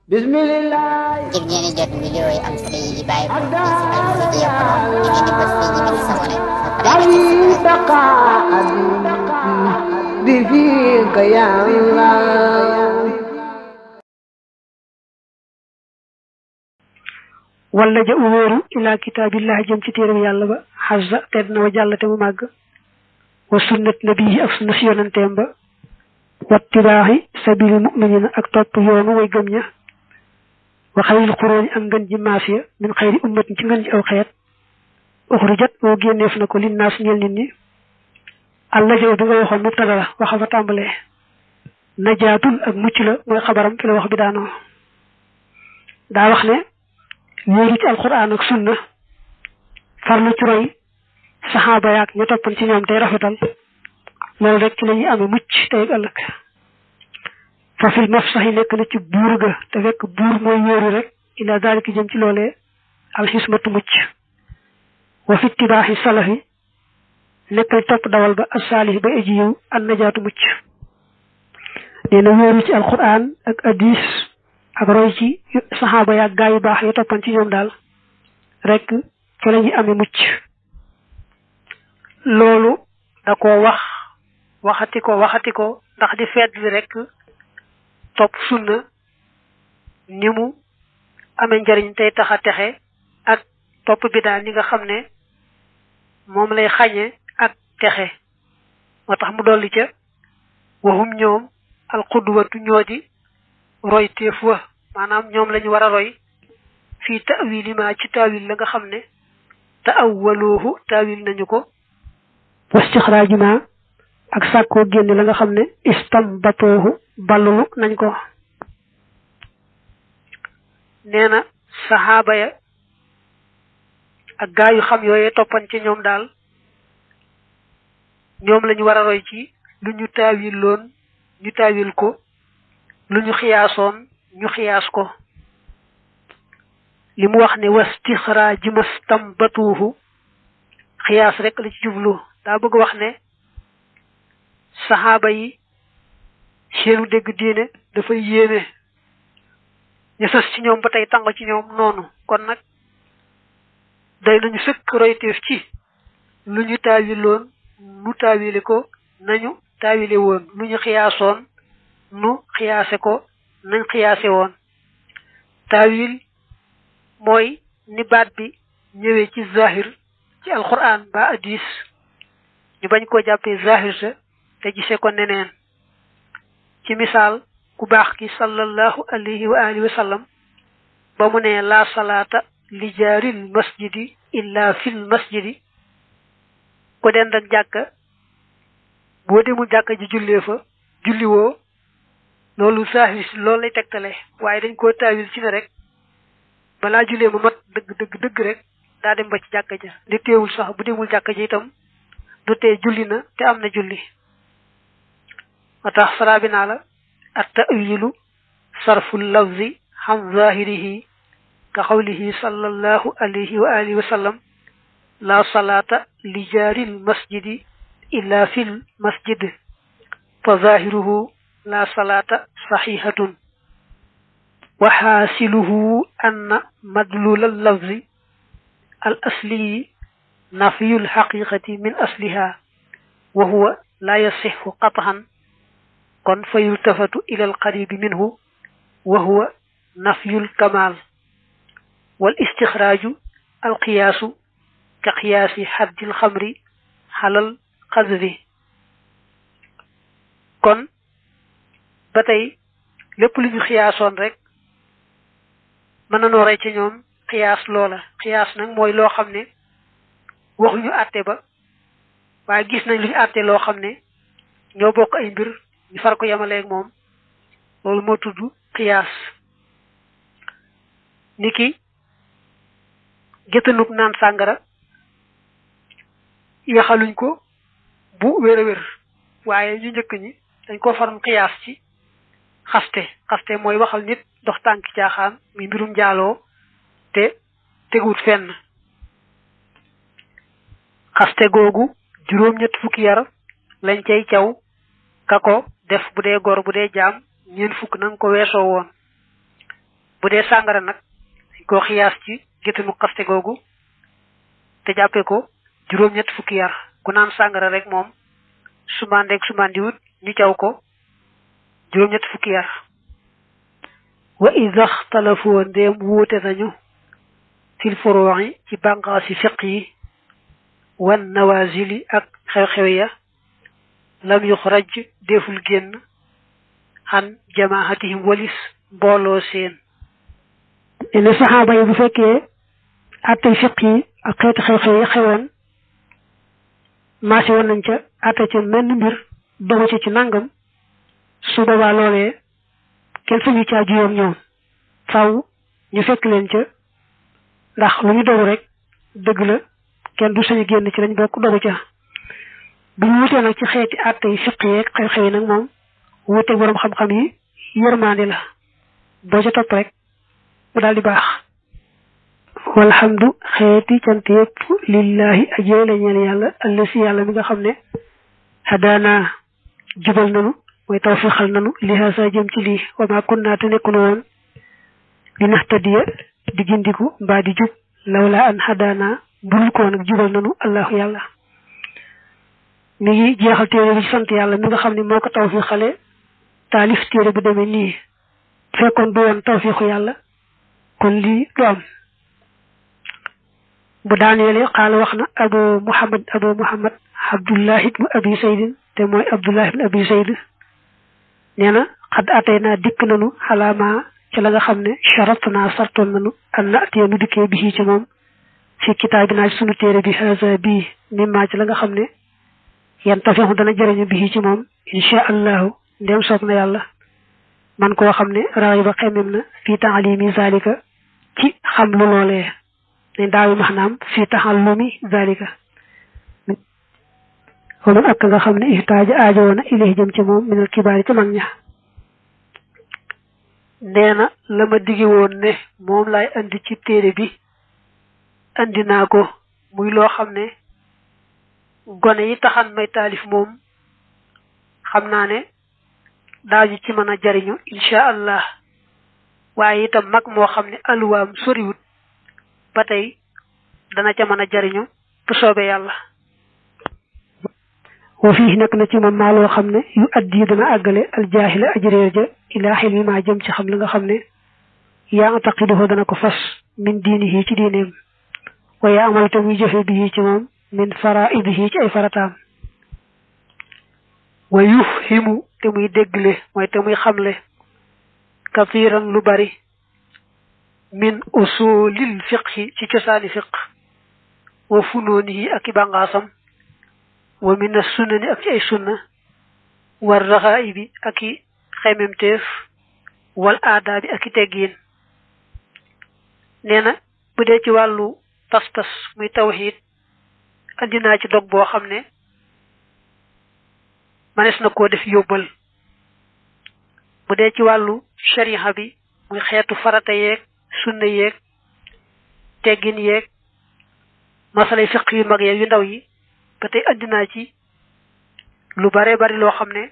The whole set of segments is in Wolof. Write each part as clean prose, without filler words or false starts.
Bismillah. ngir ngeen jot vidéo yi am solo yi bàyyi ko ci Al-Mouridiyyah Pro da ngeen di bës fii ñu bind s'abonné بفيك يا الله wala ja wóoru ila kitaabillah jëm ci téeram yàlla ba xazza tedd na wa jàllate mu màgg wa sunnat nabii ak sunna si yonanteem ba wattibaaxi sabili muminina ak topp yoonu way gëm ña wa xayril xuróoni ak ngën ji maas ya min xayri ummatin ci ngën ji aw xeet uxrijat boo génneef na ko linnaas ñeel nit ñi àlla jow bi nga waxoon mubtada la waxa fa tàmbalee najaatul ak mucc la mooy xabaram fi la wax bi daanoo daa wax ne wéeru ci alquran ak sunna farlu ci roy saxaaba yaak ña toppan ci ñoom tey rafetal loolu rek ci la ñuy amee mucc tey ak ëllëg fa fil mafsahi nekk na ci buur ga te fekk buur mooy wéeru rek ila daalika jëm ci loolee alxismatu mucc wa fi ittibaaxi salafi nekkal topp dawal ba asaalih ba aji yiw an najaatu mucc nee na wéeru ci alquran ak hadis ak roy ci saxaaba yaak gaa yu baax ya toppan ci ñoom daal rek ci la ñuy amee mucc loolu da ko waxati ko ndax di feet li rek topp sunna ni mu amee njariñ tey tax a texe ak topp bi daal ni nga xam ne moom lay xañe ak texe moo tax mu dolli ca waxum ñoom alxudwatu ñoo di roy teef wa maanaam ñoom lañu war a roy fii ta'wili ma ci taawil la nga xam ne ta'awwaluhu taawil nañu ko wastixraaji ma ak sàkkoo génne la nga xam ne istambatoohu ballulu nañ ko nee na saxaaba ya ak gaa yu xam yooyee toppan ci ñoom daal ñoom lañu war a roy ci lu ñu taawil loon ñu taawil ko lu ñu xiyaasoon ñu xiyaas ko li mu wax ne wastixraaji mastambatuuhu xiyaas rek la ci jublu daa bëgg wax ne saxaaba yi seenu dégg diine dafay yéeme ñu sës ci ñoom ba tey tàng ci ñoom noonu kon nag day nañu sëkk royteef ci lu ñu taawiloon nu taawile ko nañu taawile woon lu ñu xiyaasoon nu xiyaase ko nañ xiyaase woon taawil mooy ni baat bi ñëwee ci zahir ci alquran ba hadis ñu bañ koo jàppee zahir sa te gisee ko neneen ci misaal ku baax ki sallallahu alayhi wa alihi wa sallam ba mu ne la salaata li jaaril masjidi illa fil masjidi ko dend ak jàkka boo demul jàkka ji jullee fa julliwoo loolu zahir loolu lay tegtale waaye dañ koo taawil ci ne rek balaa jullee ma mat dëgg rek daa dem ba ci jàkka ja di teewul sax bu demul jàkka ji itam du tee julli na te am na julli wa tax saraabi naa la at ta'wilu sarfu lafzi xam zahirihi ka xawlihi sallallahu alayhi wa alihi wa sallam la salaata li jaaril masjidi illa fil masjid fa zahiruhu la salaata saxihatun wa xaasiluhu anna madlul al lafzi al asli nafyu al xaqiqati min asliha wa huwa la yasixu qat'an kon fa yultafatu ila al qaribi minhu wa huwa nafyu al kamal wal istixraaju al qiyaasu ka qiyaasi xaddil xamri xalal xadri kon ba tey lépp lu ñu xiyaasoon rek mën na noo rey ci ñoom xiyaas loola xiyaas nag mooy loo xam ne waxuñu àtte ba waaye gis nañ lu ñu àtte loo xam ne ñoo bokk ay mbir ñu far ko yemaleeg moom loolu moo tudd xiyaas niki géttanug naan sàngara yaxaluñ ko bu wér a wér waaye ñu njëkk ñi dañ ko faroon xiyaas ci xaste mooy waxal nit dox tànki caaxaan mi mbirum jaaloo te teguut fenn xaste googu juróom-ñett fukki yar lañ cay caw ka ko def bu dee gor bu dee jaam ñeent fukk nanga ko weesoo woon bu dee sàngara nag ko xiyaas ci géttanu xaste googu te jàppee ko juróom-ñett fukki yar ku naan sàngara rek moom sumandeeg sumandiwut ñu caw ko juróom-ñett fukki yar wa iza xtalafoo ndéem wuute nañu fil furuu'i ci bànqaasi fiq yi wan nawazili ak xew-xew ya lam yuxraj deful génn xan jamaahatihim walis mbooloo seen ne saxaaba yi bu fekkee attey fiq yi ak xeeti xew-xew yi xewoon maasi woon nañ ca atte ca menn mbir dogu ci nangam su boobaa loolee kenn sañu caa juyoom ñoom faaw ñu fekk leen ca ndax lu ñu dogu rek dëgg la kenn du sañu génn ci lañ bokk dogu ca bu ñu wutee nag ci xeeti atte yi fiq yeeg xew-xew yi nag moom wuteeg borom xam-xam yi yërmaande la boo ca topp rek mu daal di baax walhamdu xeeti cant yëpp lillahi ajee la ñeel yàlla allasi yàlla mi nga xam ne hadaana jubal nanu mooy tawfiixal nanu li haasa jëm ci lii wa ma kunna te nekkunu woon li nahtadiya di gindiku mbaa di jub lawla an hadaana burul ko nag jubal nanu allahu yàlla mi ngi jeexal téere bi ci sant yàlla mi nga xam ne moo ko tawfiixale taalif téere bu demee nii fekkoon du woon tawfiixu yàlla kon lii du am bu daaneele xaala wax na abu muhammad abdullah ibnu abi saydin te mooy abdullah ibnu abi sayd nee na xad atay naa dikk nanu xalaama ci la nga xam ne charat naa sartoon nanu an na atee nu dikkee bi ci moom fi kitaab bi naa ci sunu téere bi haza bii mimmaa ci la nga xam ne yan tafexu dana jëriñu bi ci moom insha allahu ndem soob na yàlla man koo xam ne raay ba xemem na fii taalimi zalika ci xam lu loolee ne daawi maanaam fii taxallumi zalika waman ak nga xam ne ihtaaja aajowoona ilay jëm ci moom minal kibaari ci mag ña nee na la ma digi woon ne moom laay andi ci téere bi andi naa ko muy loo xam ne gone yi taxan may taalif moom xam naa ne daañu ci mën a jariñu incha allah waaye itam mag moo xam ne aluwaam soriwut ba tey dana ca mën a jariñu bu soobee yàlla wa fii nekk na ci moom maa loo xam ne yu addi dana àggale aljaahila ajréer ja ilaa xil mi maa jëm ci xam la nga xam ne yaa nga taqiduhu dana ko fas min diinihi ci diineem wa yaa amal te muy jëfe bi ci moom min faraidihi ci ay farataam wa yufhimu te muy déggle mooy te muy xamle kathiran lu bari min usulil fiqhi ci cosaani fiq wa funoonihi ak i bàngaasam wa min as-sunnani ak ci ay sunna war raxaa'ibi ak i xememteef wal aadaabi ak i teggiin nee na bu dee ci wàllu pas-pas muy tawxiid andi naa ci dog boo xam ne manes na koo def yóbbal bu dee ci wàllu shariha bi muy xeetu farata yeeg sunna yeeg teggin yeeg masalay fiq yu mag yeeg yu ndaw yi ba tey andi naa ci lu bare bari loo xam ne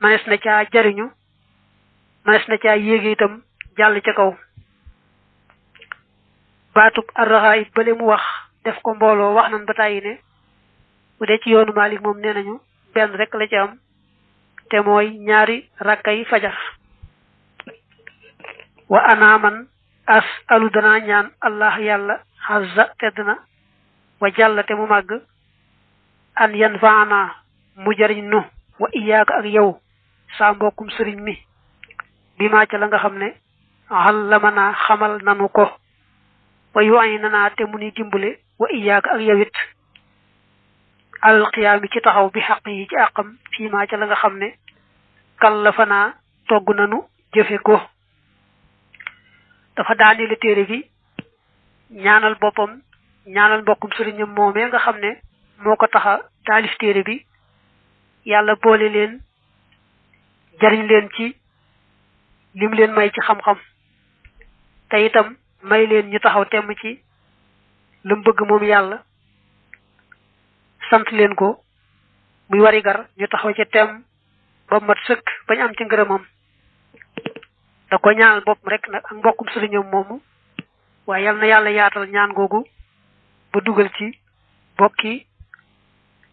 manes na caa jariñu manes na caa yéege itam jàll ca kaw baatub arraxaayib bale mu wax def ko mbooloo wax nan ba tàyyi ne bu dee ci yoonu Maalik moom nee nañu benn rek la ci am te mooy ñaari rakkay fajar wa ana man as alu danaa ñaan allah yàlla xazza tedd na wa jàlla te mu màgg an yan faana mu jariñ nu wa iyaaka ak yow saa mbokkum sëriñ mi bi maa ca la nga xam ne xallamanaa xamal nanu ko wa yu ay nanaa te mu ni dimbale wa iyaaka ak yowit alqiyaami ci taxaw bi xaq yi ci àqam fii maa ca la nga xam ne kallafanaa togg nanu jëfe ko dafa daanele téere bi ñaanal boppam ñaanal mbokkum sëriñam moomee nga xam ne moo ko taxa taalif téere bi yàlla boole leen jariñ leen ci lim leen may ci xam-xam te itam may leen ñu taxaw temm ci lu mu bëgg moom yàlla sant leen ko muy warigar ñu taxaw ci temm ba mat sëkk bañ am ci ngërëmam da ko ñaanal boppam rek nag ak mbokkum sëriñam moomu waaye yal na yàlla yaatal ñaan googu ba dugal ci bokki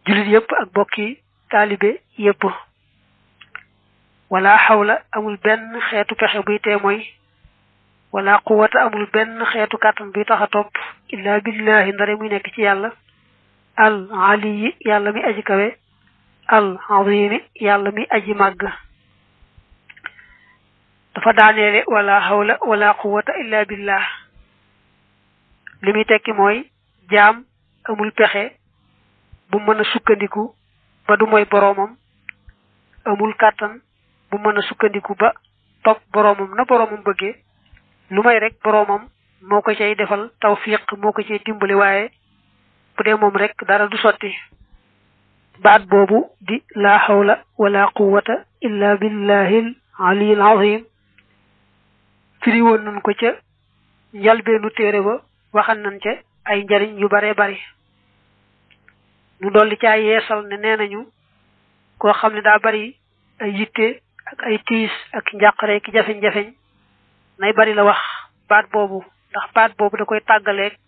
julit yépp ak bokki taalibe yépp wala xawla amul benn xeetu pexe buy tee mooy wala quwwata amul benn xeetu kàttan buy tax a topp illa billahi ndare muy nekk ci yàlla al aliyi yàlla mi aji kawe al azimi yàlla mi aji màgg dafa daaneele wala hawla wala quwwata illa billah li muy tekki mooy jaam amul pexe bu mën a sukkandiku ba du mooy boroomam amul kàttan bu mën a sukkandiku ba topp boroomam na boroomam bëggee lu may rek boroomam moo ko cay defal tawfiq moo ko cay dimbali waaye bu dee moom rek dara du sotti baat boobu di la hawla wala quwwata illa billahil aliyil azim firi woon nañ ko ca njalbeenu téere ba waxan nañ ca ay njariñ yu bare bari ñu dolli caa yeesal ne nee nañu koo xam ne daa bari ay yitte ak ay tiis ak njàqare ki jafeñ-jafeñ nay bari la wax baat boobu ndax baat boobu da koy tàggaleeg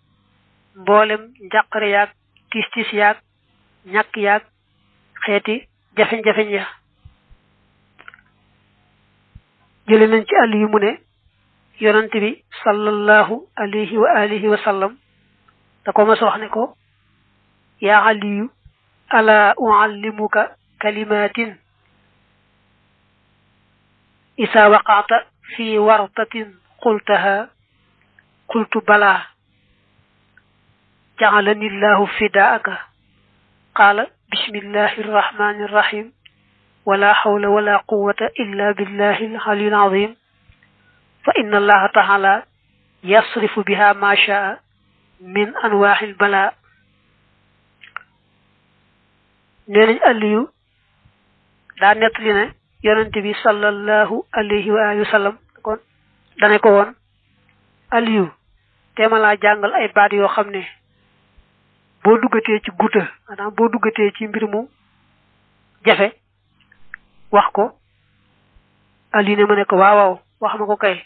mboolem njàqare yaag tiis yaag ñàkk yaag xeeti jafeñ-jafeñ ya jële nañ ci àll yu mu ne yonante bi sallallahu alayhi wa alihi wa sallam da ko mas wax ne ko yaa aliyu ala uallimuka kalimatin isa waqaata fi wartatin qultaha qultu bala ja'alani llahu fidaaka qala bismillahi arrahmani arrahim wala hawla wala quwwata illa billahi al-aliyyil azim fa inna allaha ta'ala yasrifu biha ma sha'a min anwa'il bala nenañ aliyu da nettali ne yonente bi sallallahu alayhi wa alihi wa sallam kon dane ko woon aliyu téema laa jàngal ay baat yoo xam ne boo duggatee ci guta maanaam boo duggatee ci mbir mu jafe wax ko aliyu ne ma ne ko waaw wax ma ko kay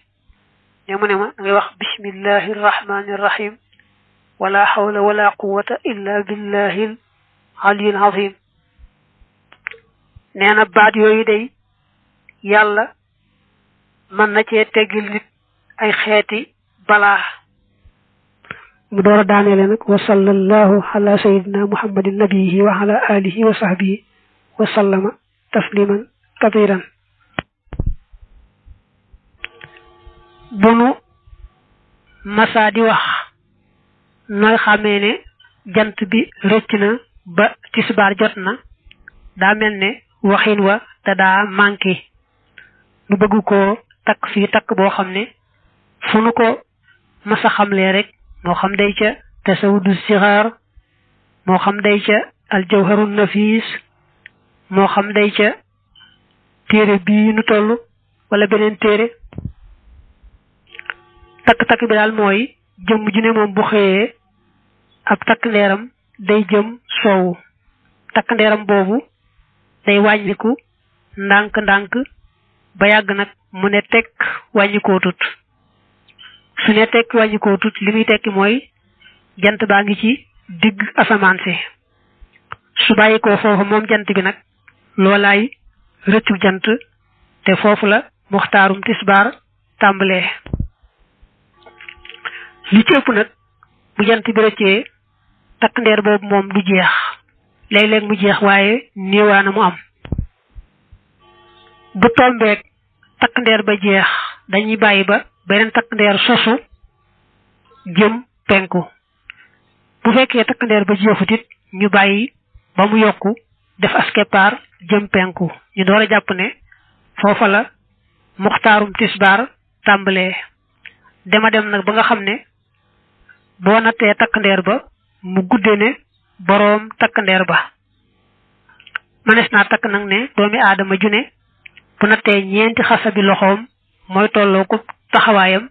ne mu ne ma ngay wax bismillahi arrahmani arrahim wala hawla wala quwwata illa billahi al-aliyyil azim neena baat yooyu day yàlla mën na cee teggil nit ay xeeti balaa mu door a daaneele nag wa sallallahu ala sayyidina muhammadin nabiyihi wa ala alihi wa sahbihi wa sallama tasliman kathiran bunu masa di wax nooy xamee ne jant bi rëcc na ba tisbaar jot na daa mel ne waxin wa te daa manqué nu bëgg ko takk fii takk boo xam ne fu nu ko masa xamlee rek moo xam day ca tasawudu sixaar moo xam day ca aljawharu nafis moo xam day ca téere bii nu toll wala beneen téere takk-takk bi daal mooy jëmm ju ne moom bu xëyee ab takk ndeeram day jëm soowu takk ndeeram boobu day wàññiku ndànk-ndànk ba yàgg nag mu ne tekk wàññikoo tut su ne tekk wàññikoo tut li muy tekki mooy jant baa ngi ci digg asamaan si su bàyyi ko foofu moom jant bi nag loolaay rëccu jant te foofu la muxtaarum tisbaar tàmbalee li ci ëpp nag bu jant bi rëccee takk ndeer boobu moom du jeex léeg-léeg mu jeex waaye néewaana mu am bu tombeek takk ndeer ba jeex dañuy bàyyi ba beneen takk ndeer sosu jëm penku bu fekkee takk ndeer ba jeexut it ñu bàyyi ba mu yokku def askepar jëm penku ñu door a jàpp ne foofa la muxtaarum tisbaar tàmbalee dema dem nag ba nga xam ne boo nattee takk ndeer ba mu gudde ne boroom takk ndeer ba manes naa takk nag ne doomi aadama ju ne bu nattee ñeenti xasabi loxoom mooy tolloo ko taxawaayam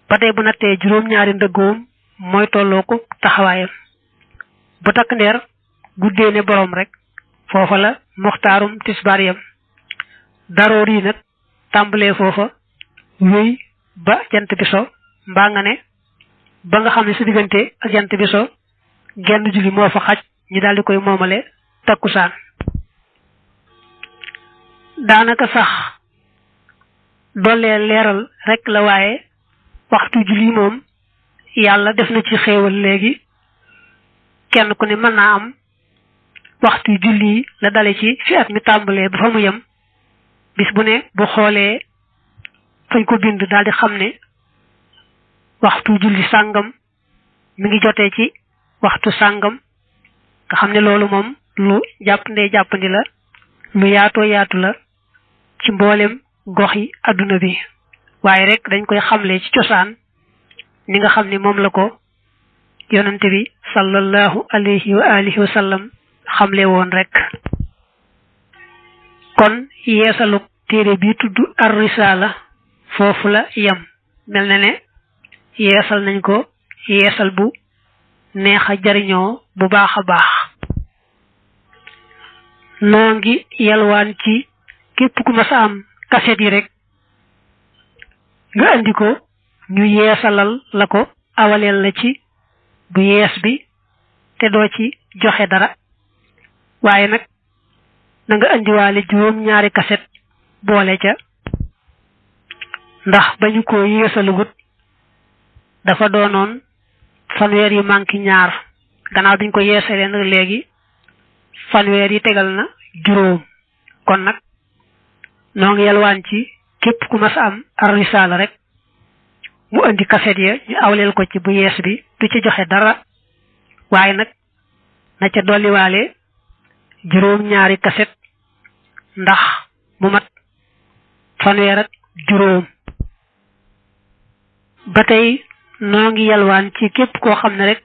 ba tey bu nattee juróom-ñaari ndëggoom mooy tolloo ko taxawaayam bu takk ndeer guddee ne boroom rek foofa la muxtaarum tisbaar yam daroor yi nag tàmbalee foofa wéy ba jant bi so mbaa nga ne ba nga xam ne sa diggante ak jant bi so genn julli moo fa xaj ñu daal di koy moomale takkusaan daanaka sax doolee leeral rek la waaye waxtu julli moom yàlla def na ci xéewal léegi kenn ku ne mën naa am waxtu julli la dale ci fi at mi tàmbalee ba fa mu yem bis bu ne bu xoolee fañ ko bind daal di xam ne waxtu julli sàngam mi ngi jotee ci waxtu sàngam nga xam ne loolu moom lu jàppandi la lu yaatoo yaatu la ci mboolem gox yi adduna bi waaye rek dañ koy xamle ci cosaan ni nga xam ne moom la ko yonante bi sallallahu alayhi wa alihi wa sallam xamle woon rek kon yeesalu téere bi tudd ar-risaala foofu la yem mel na ne yeesal nañ ko yeesal bu neex a jariñoo bu baax a baax noo ngi yalwaan ci képp ku ma sa am kaset yi rek nga andi ko ñu yeesalal la ko awaleel la ci bu yees bi te doo ci joxe dara waaye nag na nga andiwaale juróom-ñaari kaset boole ca ndax bañu ko yeesalugut dafa doonoon fanweer yu manki ñaar gannaaw biñ ko yeesalee nag léegi fanweer yi tegal na juróom kon nag noo ngi yalwaan ci képp ku mas am ar-risaala rek mu andi kaset ya ñu awleel ko ci bu yees bi du ci joxe dara waaye nag na ca dolliwaale juróom-ñaari kaset ndax mu mat fanweer ak juróom ba tey noo ngi yalwaan ci képp koo xam ne rek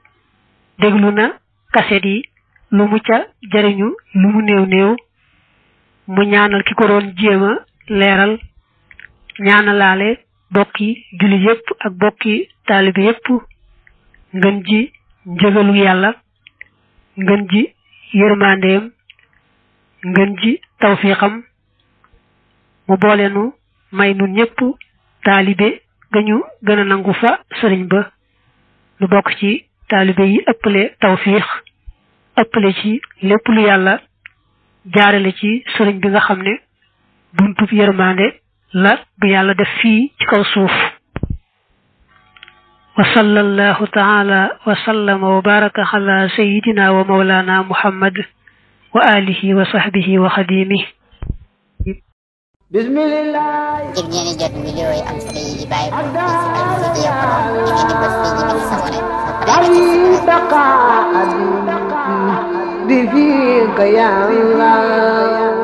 déglu na kaset yi lu mu ca jariñu lu mu néew néew mu ñaanal ki ko doon jéema leeral ñaanalaale bokki julli yépp ak bokki taalibi yépp ngën ji njëgalu yàlla ngën ji yërmandeem ngën ji tawfiixam mu boolenu may nun ñépp taalibe gañu gën a nangu fa sëriñ ba lu bokk ci taalibe yi ëppale tawfiix ëppale ci lépp lu yàlla jaarale ci sëriñ bi nga xam ne buntub yërmande la bu yàlla def fii ci kaw suuf wa sallallahu taala wa sallama wa baraka ala sayidina wa mawlana muhammad wa alihi wa sahbihi wa xadimi bismillah ngir ngeen di jot vidéo yi am solo yi bàyyi ko ci Alfayda Pro di ngeen di bës fii ñu bind sabone bi fiika ya Allah